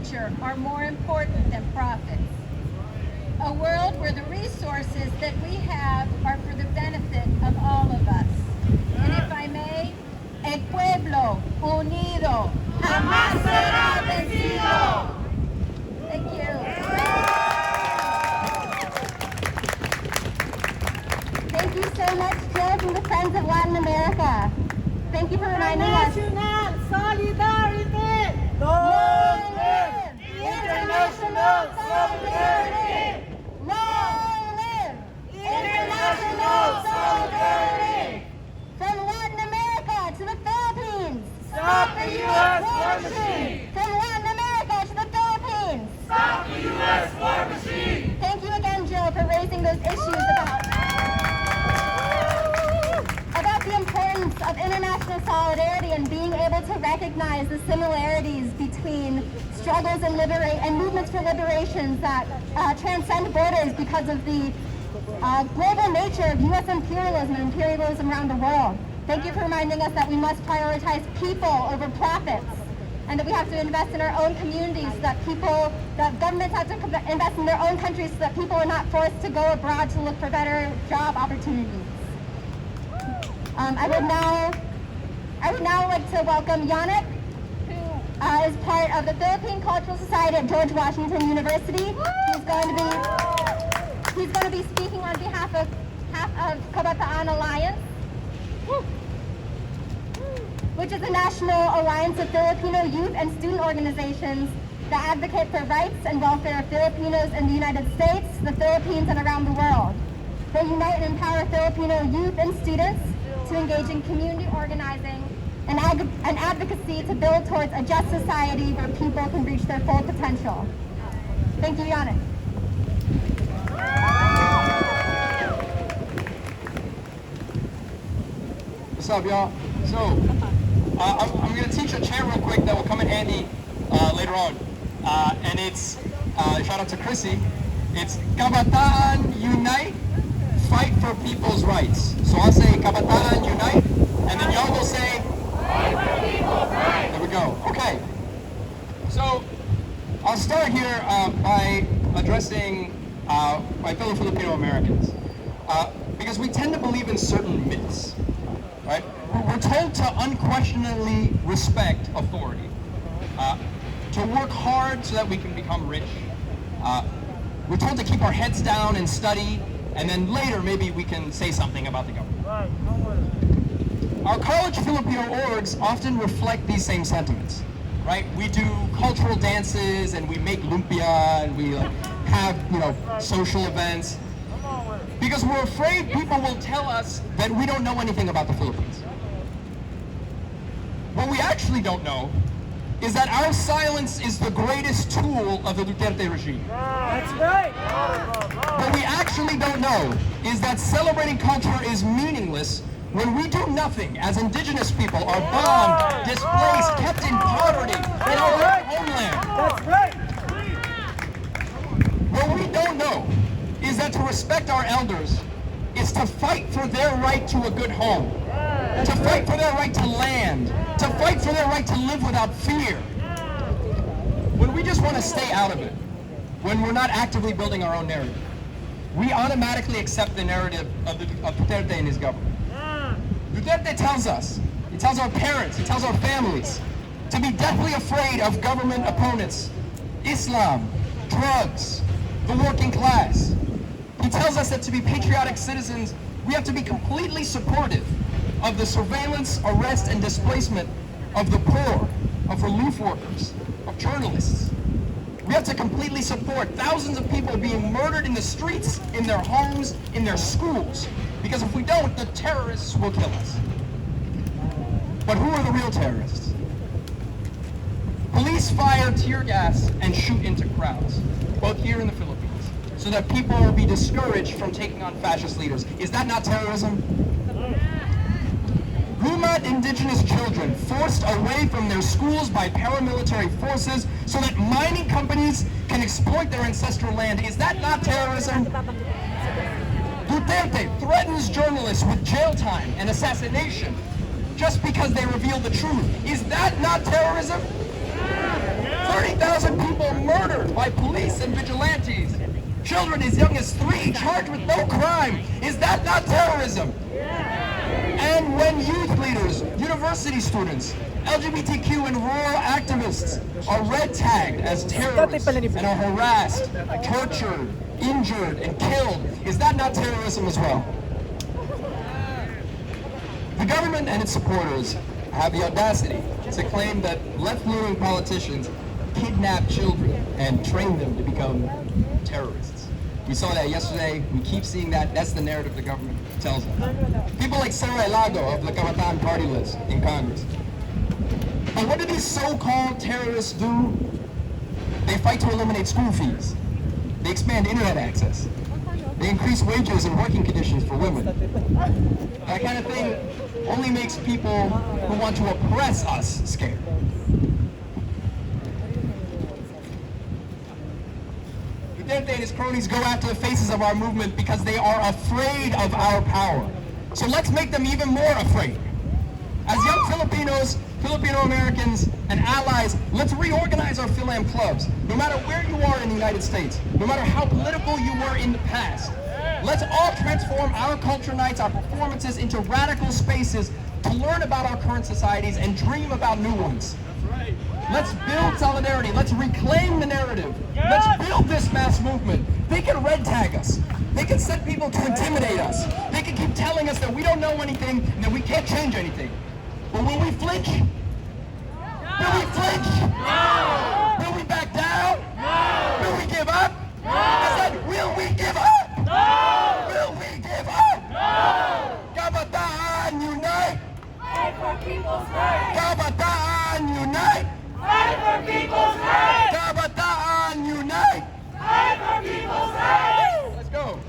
nature are more important than profits. A world where the resources that we have are for the benefit of all of us. And if I may, el pueblo unido jamás será vencido. Thank you. Thank you so much, Jill, from the Friends of Latin America. Thank you for reminding us. National solidarity! Long live international solidarity! Long live international solidarity! From Latin America to the Philippines! Stop the U.S. war machine! From Latin America to the Philippines! Stop the U.S. war machine! Thank you again, Jill, for raising those issues about the importance of international solidarity and being able to recognize the similarities between struggles and movements for liberations that transcend borders because of the global nature of U.S. imperialism and imperialism around the world. Thank you for reminding us that we must prioritize people over profits, and that we have to invest in our own communities so that governments have to invest in their own countries so that people are not forced to go abroad to look for better job opportunities. I would now like to welcome Yannick, who is part of the Philippine Cultural Society at George Washington University. He's going to be speaking on behalf of Kabataan Alliance, which is a national alliance of Filipino youth and student organizations that advocate for rights and welfare of Filipinos in the United States, the Philippines, and around the world. They unite and empower Filipino youth and students to engage in community organizing and advocacy to build towards a just society where people can reach their full potential. Thank you, Yannick. What's up, y'all? So, I'm going to teach a chant real quick that will come in handy later on. And it's, shout out to Chrissy, it's Kabataan Unite, Fight for People's Rights. So I'll say Kabataan Unite, and then y'all will say, Fight for People's Rights. There we go. Okay. So I'll start here by addressing my fellow Filipino Americans. Because we tend to believe in certain myths, right? We're told to unquestionably respect authority, to work hard so that we can become rich. We're told to keep our heads down and study, and then later maybe we can say something about the government. Our college Filipino orgs often reflect these same sentiments, right? We do cultural dances, and we make lumpia, and we have, social events, because we're afraid people will tell us that we don't know anything about the Philippines. What we actually don't know is that our silence is the greatest tool of the Duterte regime. That's right! What we actually don't know is that celebrating culture is meaningless when we do nothing as indigenous people are bombed, displaced, kept in poverty in our own homeland. That's right! What we don't know is that to respect our elders is to fight for their right to a good home, to fight for their right to land, to fight for their right to live without fear. When we just want to stay out of it, when we're not actively building our own narrative, we automatically accept the narrative of Duterte and his government. Duterte tells us, he tells our parents, he tells our families to be deathly afraid of government opponents, Islam, drugs, the working class. He tells us that to be patriotic citizens, we have to be completely supportive of the surveillance, arrest, and displacement of the poor, of relief workers, of journalists. We have to completely support thousands of people being murdered in the streets, in their homes, in their schools. Because if we don't, the terrorists will kill us. But who are the real terrorists? Police fire tear gas and shoot into crowds, both here in the Philippines, so that people will be discouraged from taking on fascist leaders. Is that not terrorism? Lumat indigenous children forced away from their schools by paramilitary forces so that mining companies can exploit their ancestral land. Is that not terrorism? Duterte threatens journalists with jail time and assassination because they reveal the truth. Is that not terrorism? 30,000 people murdered by police and vigilantes. Children as young as 3 charged with no crime. Is that not terrorism? And when youth leaders, university students, LGBTQ and rural activists are red tagged as terrorists and are harassed, tortured, injured, and killed, is that not terrorism as well? The government and its supporters have the audacity to claim that left-leaning politicians kidnap children and train them to become terrorists. We saw that yesterday. We keep seeing that. That's the narrative the government tells us. People like Sarah Elago of the Kabataan party list in Congress. But what do these so-called terrorists do? They fight to eliminate school fees. They expand internet access. They increase wages and working conditions for women. That kind of thing only makes people who want to oppress us scared. Duterte and his cronies go after the faces of our movement because they are afraid of our power. So let's make them even more afraid. As young Filipinos, Filipino Americans, and allies, let's reorganize our Fil-Am clubs. No matter where you are in the United States, no matter how political you were in the past, let's all transform our culture nights, our performances into radical spaces to learn about our current societies and dream about new ones. Let's build solidarity. Let's reclaim the narrative. Let's build this mass movement. They can red tag us. They can send people to intimidate us. They can keep telling us that we don't know anything and that we can't change anything. But will we flinch? Will we flinch? No! Will we back down? No! Will we give up? No! I said, will we give up? No! Will we give up? No! Kabataan unite! Fight for people's rights! Kabataan unite! Fight for people's rights! Kabataan unite! Fight for people's rights! Let's go.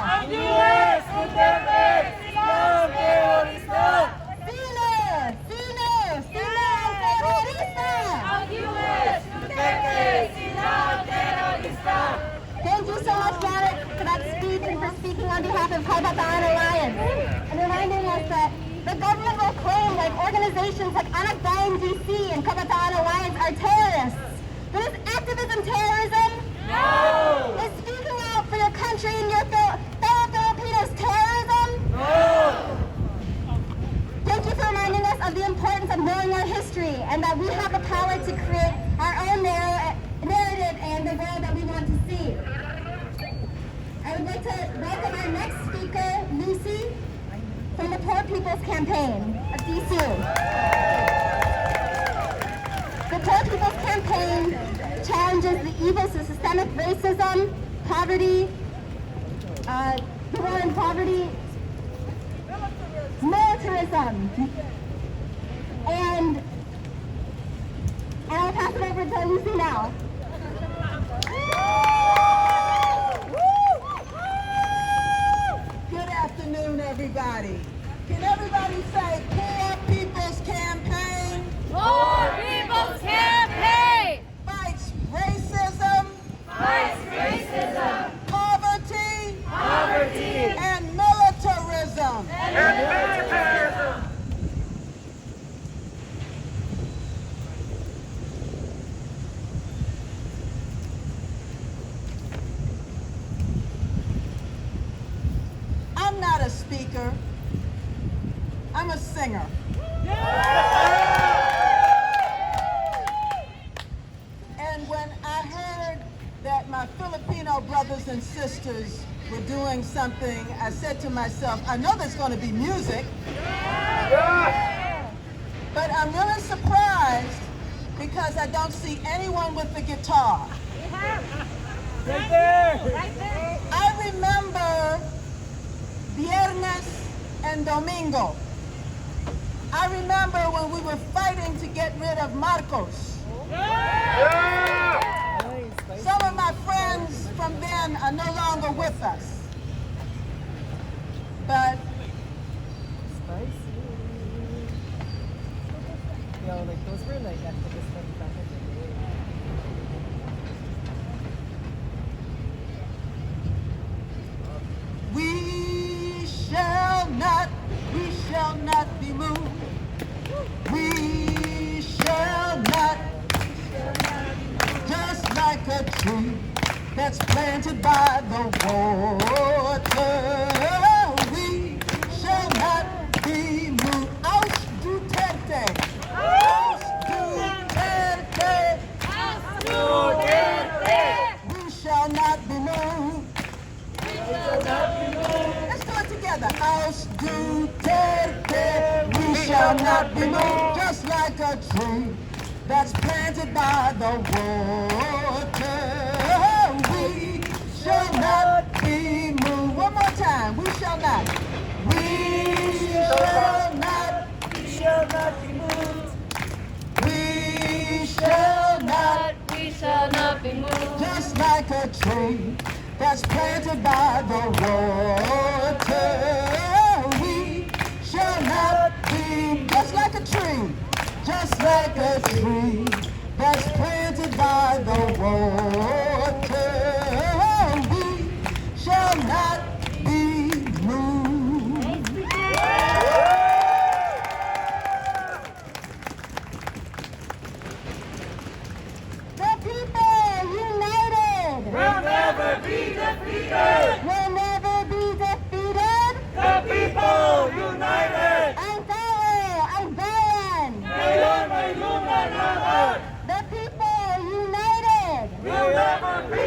Ang US, Duterte, Fil-Am, terorista! Ang US, Duterte, Fil-Am, terorista! Thank you so much, Janet, for that speech and for speaking on behalf of Kabataan Alliance and reminding us that the government will claim like organizations like Washington D.C. and Kabataan Alliance are terrorists. But is activism terrorism? No! Is speaking out for your country and your fellow Filipinos terrorism? No! Thank you for reminding us of the importance of knowing our history and that we have the power to create our own narrative and the world that we want to see. I would like to welcome our next speaker, Lucy, from the Poor People's Campaign of DCU. The Poor People's Campaign challenges the evils of systemic racism, poverty, the war in poverty, militarism, and I'll pass it over to Lucy now. Good afternoon, everybody. Can everybody say Poor People's Campaign Poor People's Campaign! fights racism, poverty, and militarism? I'm not a speaker. I'm a singer. And when I heard that my Filipino brothers and sisters were doing something, I said to myself, I know there's going to be music, but I'm really surprised because I don't see anyone with the guitar. Right there! I remember Viernes and Domingo. I remember when we were fighting to get rid of Marcos. Some of my friends from then are no longer with us. But Yo, like those were like activists from back in the day. we shall like a tree that's planted by the water. We shall not be moved. Aus Duterte! Aus Duterte! We shall not be moved. Let's do it together. Aus Duterte! We shall not be moved. Just like a tree that's planted by the water. We shall not be moved. One more time. We shall not. We shall not. We shall not be moved. We shall not. We shall not be moved. Just like a tree that's planted by the water. We shall not be. Just like a tree. Just like a tree that's planted by the water, we shall not be moved. The people united We'll never be defeated. will never be defeated. The people united. Ang tao, ang bayan. Ngayon ay lumalaban. The people united We'll never be